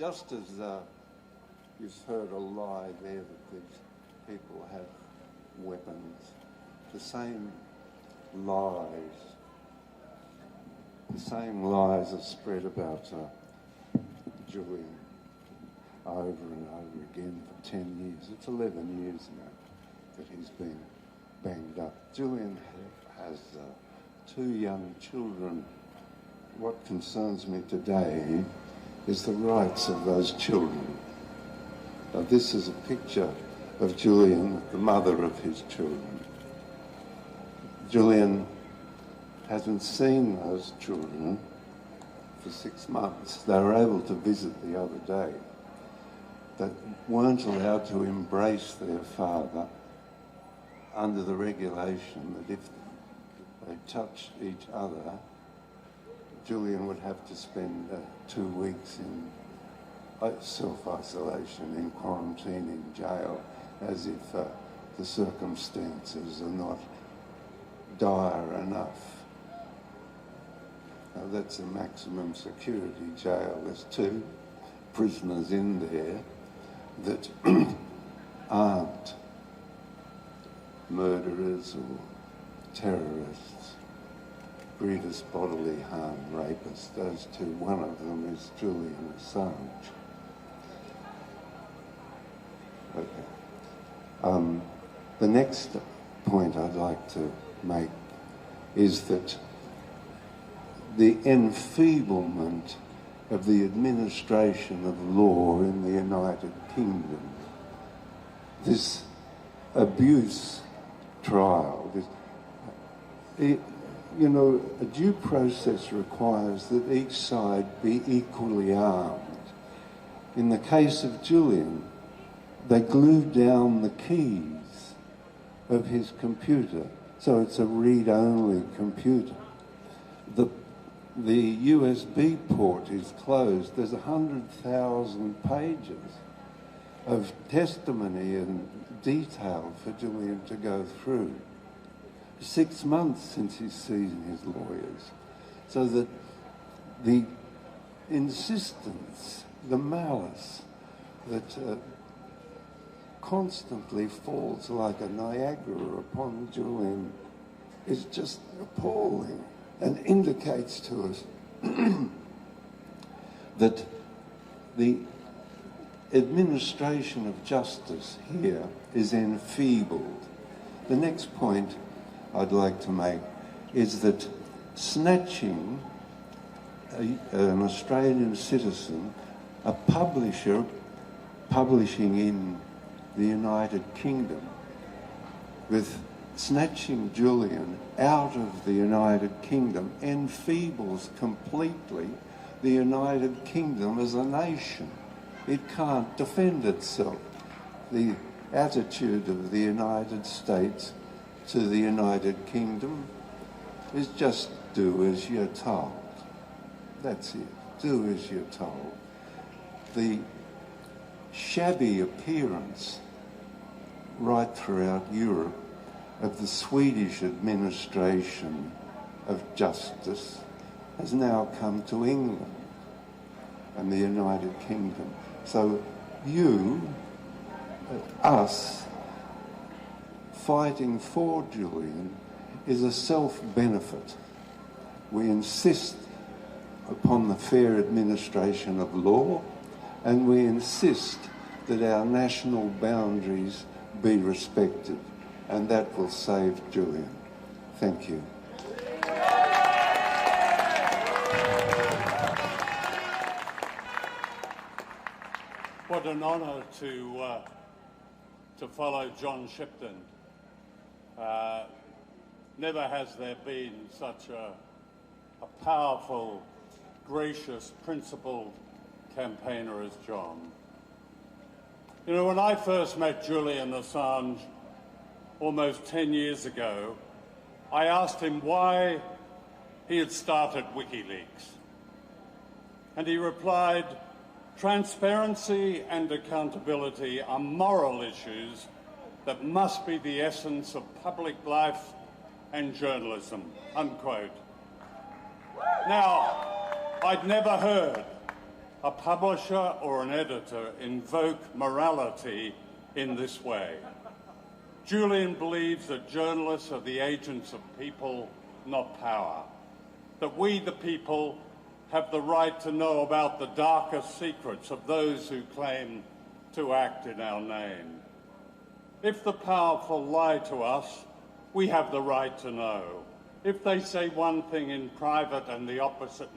just as you've heard a lie there that these people have weapons, the same lies are spread about Julian over and over again for 10 years. It's 11 years now that he's been banged up. Julian has 2 young children. What concerns me today is the rights of those children. Now, this is a picture of Julian, the mother of his children. Julian hasn't seen those children for 6 months. They were able to visit the other day. They weren't allowed to embrace their father under the regulation that if they touched each other, Julian would have to spend 2 weeks in self-isolation, in quarantine, in jail, as if the circumstances are not dire enough. Now, that's a maximum security jail. There's 2 prisoners in there that aren't murderers or terrorists, grievous bodily harm rapists. Those 2, one of them is Julian Assange. Okay. The next point I'd like to make is that the enfeeblement of the administration of law in the United Kingdom, this abuse trial, you know, a due process requires that each side be equally armed. In the case of Julian, they glued down the keys of his computer, so it's a read-only computer. The USB port is closed. There's 100,000 pages of testimony and detail for Julian to go through. 6 months since he's seen his lawyers. So that the insistence, the malice that constantly falls like a Niagara upon Julian is just appalling and indicates to us that the administration of justice here is enfeebled. The next point I'd like to make is that snatching an Australian citizen, a publisher publishing in the United Kingdom, with snatching Julian out of the United Kingdom enfeebles completely the United Kingdom as a nation. It can't defend itself. The attitude of the United States to the United Kingdom is just do as you're told. That's it. Do as you're told. The shabby appearance right throughout Europe of the Swedish administration of justice has now come to England and the United Kingdom. So you, us, fighting for Julian is a self-benefit. We insist upon the fair administration of law, and we insist that our national boundaries be respected, and that will save Julian. Thank you. What an honour to follow John Shipton. Never has there been such a powerful, gracious, principled campaigner as John. You know, when I first met Julian Assange almost 10 years ago, I asked him why he had started WikiLeaks. And he replied, "Transparency and accountability are moral issues that must be the essence of public life and journalism," unquote. Now, I'd never heard a publisher or an editor invoke morality in this way. Julian believes that journalists are the agents of people, not power. That we, the people, have the right to know about the darkest secrets of those who claim to act in our name. If the powerful lie to us, we have the right to know. If they say one thing in private and the opposite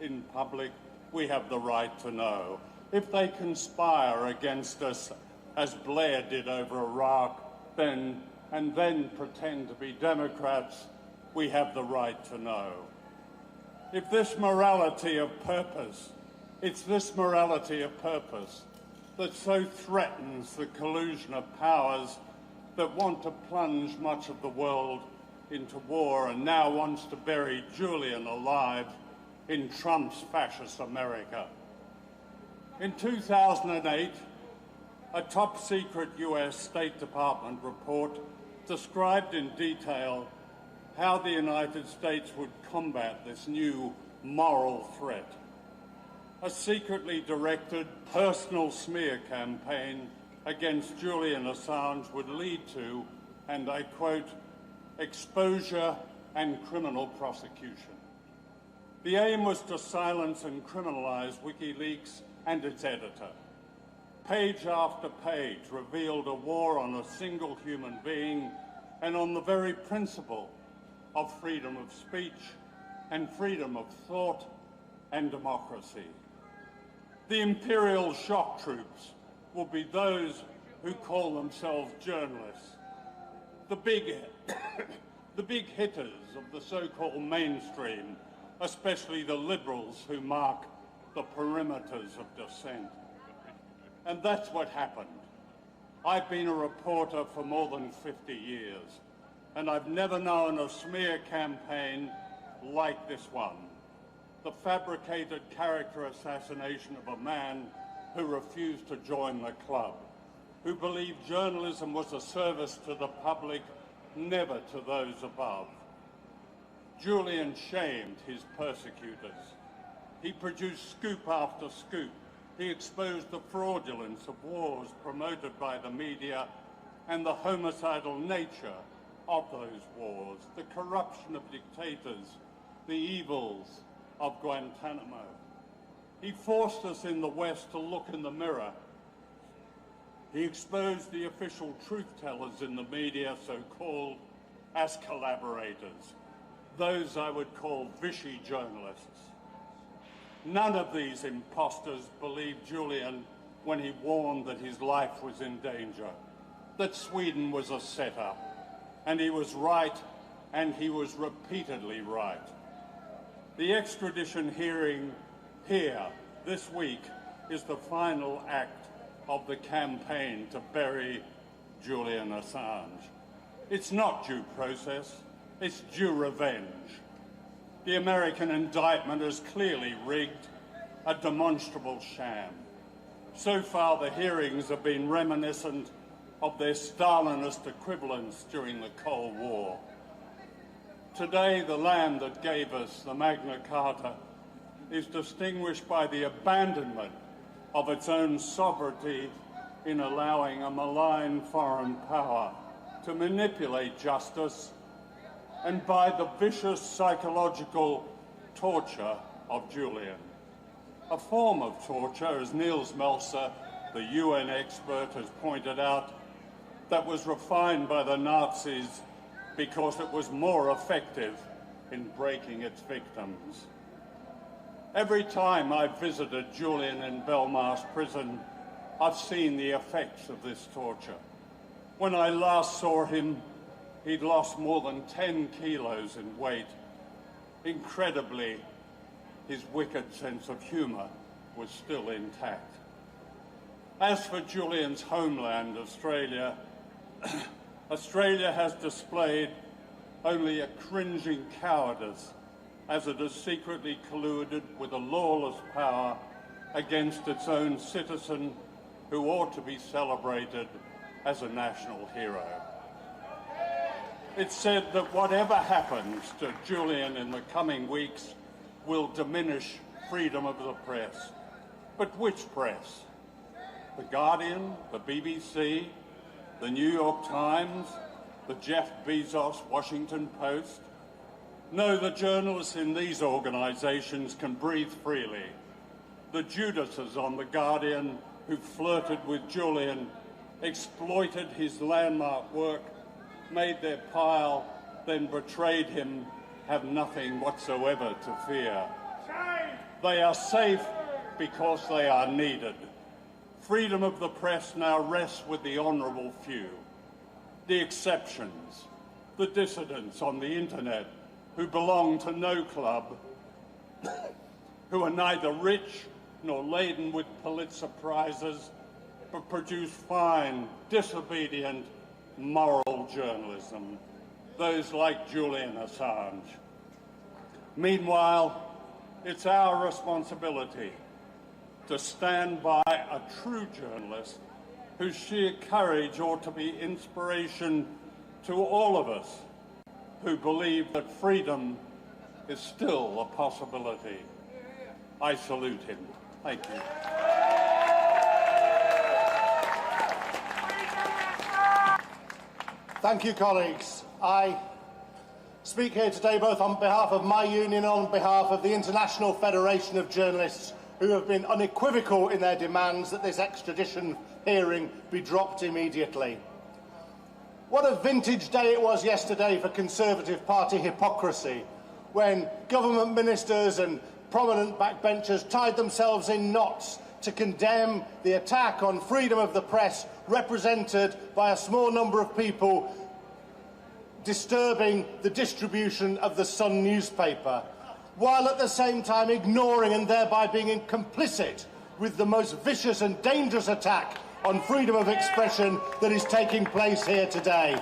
in public, we have the right to know. If they conspire against us, as Blair did over Iraq, and then pretend to be Democrats, we have the right to know. If this morality of purpose, it's this morality of purpose that so threatens the collusion of powers that want to plunge much of the world into war and now wants to bury Julian alive in Trump's fascist America. In 2008, a top-secret US State Department report described in detail how the United States would combat this new moral threat. A secretly directed personal smear campaign against Julian Assange would lead to, and I quote, exposure and criminal prosecution. The aim was to silence and criminalize WikiLeaks and its editor. Page after page revealed a war on a single human being and on the very principle of freedom of speech and freedom of thought and democracy. The imperial shock troops will be those who call themselves journalists. The big hitters of the so-called mainstream, especially the liberals who mark the perimeters of dissent. And that's what happened. I've been a reporter for more than 50 years, and I've never known a smear campaign like this one. The fabricated character assassination of a man who refused to join the club, who believed journalism was a service to the public, never to those above. Julian shamed his persecutors. He produced scoop after scoop. He exposed the fraudulence of wars promoted by the media and the homicidal nature of those wars, the corruption of dictators, the evils of Guantanamo. He forced us in the West to look in the mirror. He exposed the official truth-tellers in the media, so-called, as collaborators, those I would call Vichy journalists. None of these imposters believed Julian when he warned that his life was in danger, that Sweden was a setup, and he was right, and he was repeatedly right. The extradition hearing here this week is the final act of the campaign to bury Julian Assange. It's not due process, it's due revenge. The American indictment is clearly rigged, a demonstrable sham. So far, the hearings have been reminiscent of their Stalinist equivalents during the Cold War. Today, the land that gave us the Magna Carta is distinguished by the abandonment of its own sovereignty in allowing a malign foreign power to manipulate justice, and by the vicious psychological torture of Julian. A form of torture, as Niels Melzer, the UN expert, has pointed out, that was refined by the Nazis because it was more effective in breaking its victims. Every time I've visited Julian in Belmarsh prison, I've seen the effects of this torture. When I last saw him, he'd lost more than 10 kilos in weight. Incredibly, his wicked sense of humour was still intact. As for Julian's homeland, Australia, Australia has displayed only a cringing cowardice as it has secretly colluded with a lawless power against its own citizen who ought to be celebrated as a national hero. It's said that whatever happens to Julian in the coming weeks will diminish freedom of the press. But which press? The Guardian, the BBC, the New York Times, the Jeff Bezos Washington Post? No, the journalists in these organisations can breathe freely. The Judases on the Guardian who flirted with Julian, exploited his landmark work, made their pile, then betrayed him, have nothing whatsoever to fear. They are safe because they are needed. Freedom of the press now rests with the honourable few, the exceptions, the dissidents on the internet who belong to no club, who are neither rich nor laden with Pulitzer Prizes, but produce fine, disobedient, moral journalism, those like Julian Assange. Meanwhile, it's our responsibility to stand by a true journalist whose sheer courage ought to be inspiration to all of us who believe that freedom is still a possibility. I salute him. Thank you. Thank you, colleagues. I speak here today both on behalf of my union and on behalf of the International Federation of Journalists, who have been unequivocal in their demands that this extradition hearing be dropped immediately. What a vintage day it was yesterday for Conservative Party hypocrisy, when government ministers and prominent backbenchers tied themselves in knots to condemn the attack on freedom of the press represented by a small number of people disturbing the distribution of the Sun newspaper, while at the same time ignoring and thereby being complicit with the most vicious and dangerous attack on freedom of expression that is taking place here today.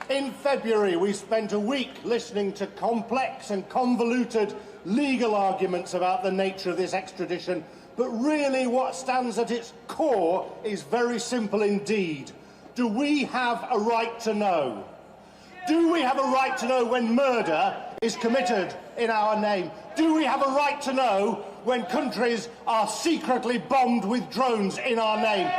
In February, we spent a week listening to complex and convoluted legal arguments about the nature of this extradition, but really what stands at its core is very simple indeed. Do we have a right to know? Do we have a right to know when murder is committed in our name? Do we have a right to know when countries are secretly bombed with drones in our name?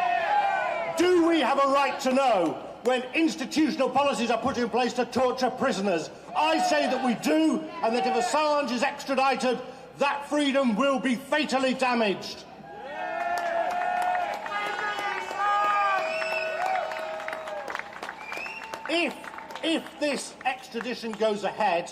Do we have a right to know when institutional policies are put in place to torture prisoners? I say that we do, and that if Assange is extradited, that freedom will be fatally damaged. If this extradition goes ahead,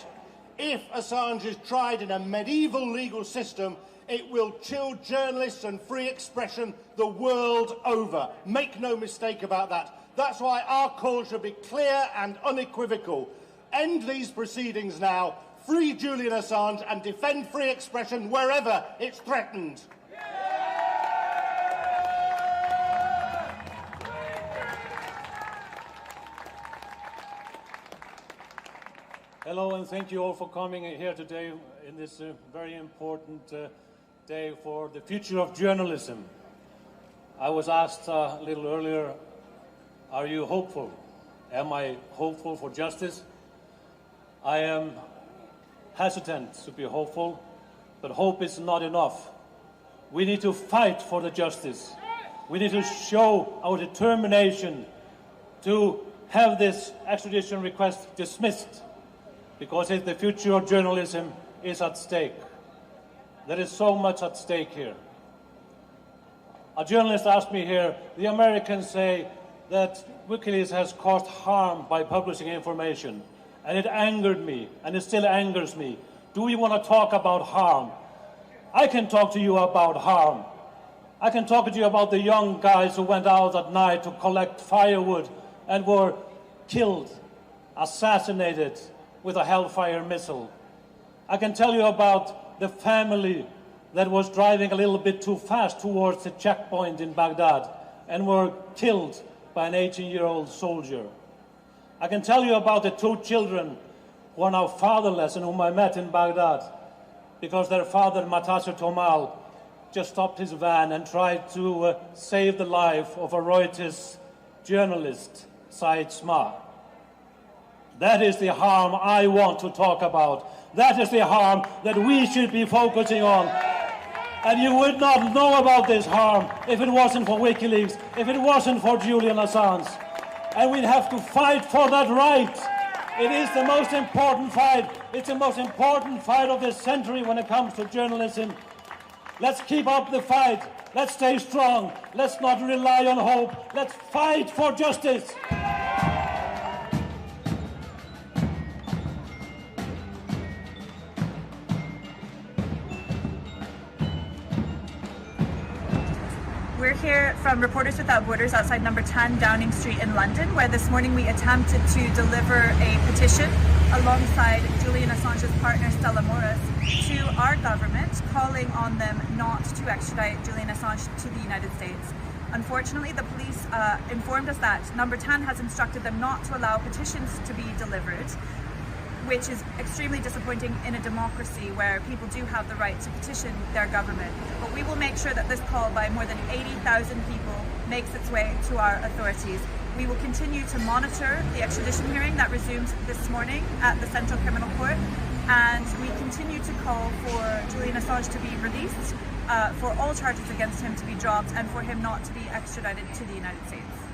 if Assange is tried in a medieval legal system, it will chill journalists and free expression the world over. Make no mistake about that. That's why our call should be clear and unequivocal. End these proceedings now, free Julian Assange and defend free expression wherever it's threatened. Hello, and thank you all for coming here today in this very important day for the future of journalism. I was asked a little earlier, are you hopeful? Am I hopeful for justice? I am hesitant to be hopeful, but hope is not enough. We need to fight for the justice. We need to show our determination to have this extradition request dismissed, because the future of journalism is at stake. There is so much at stake here. A journalist asked me here, the Americans say that WikiLeaks has caused harm by publishing information, and it angered me, and it still angers me. Do we want to talk about harm? I can talk to you about harm. I can talk to you about the young guys who went out at night to collect firewood and were killed, assassinated with a Hellfire missile. I can tell you about the family that was driving a little bit too fast towards the checkpoint in Baghdad and were killed by an 18-year-old soldier. I can tell you about the two children who are now fatherless and whom I met in Baghdad because their father, Matasser Tomal, just stopped his van and tried to save the life of a Reuters journalist, Said Sma. That is the harm I want to talk about. That is the harm that we should be focusing on. And you would not know about this harm if it wasn't for WikiLeaks, if it wasn't for Julian Assange. And we'd have to fight for that right. It is the most important fight. It's the most important fight of this century when it comes to journalism. Let's keep up the fight. Let's stay strong. Let's not rely on hope. Let's fight for justice. We're here from Reporters Without Borders outside number 10 Downing Street in London, where this morning we attempted to deliver a petition alongside Julian Assange's partner Stella Morris to our government, calling on them not to extradite Julian Assange to the United States. Unfortunately, the police informed us that number 10 has instructed them not to allow petitions to be delivered, which is extremely disappointing in a democracy where people do have the right to petition their government. But we will make sure that this call by more than 80,000 people makes its way to our authorities. We will continue to monitor the extradition hearing that resumed this morning at the Central Criminal Court, and we continue to call for Julian Assange to be released, for all charges against him to be dropped, and for him not to be extradited to the United States.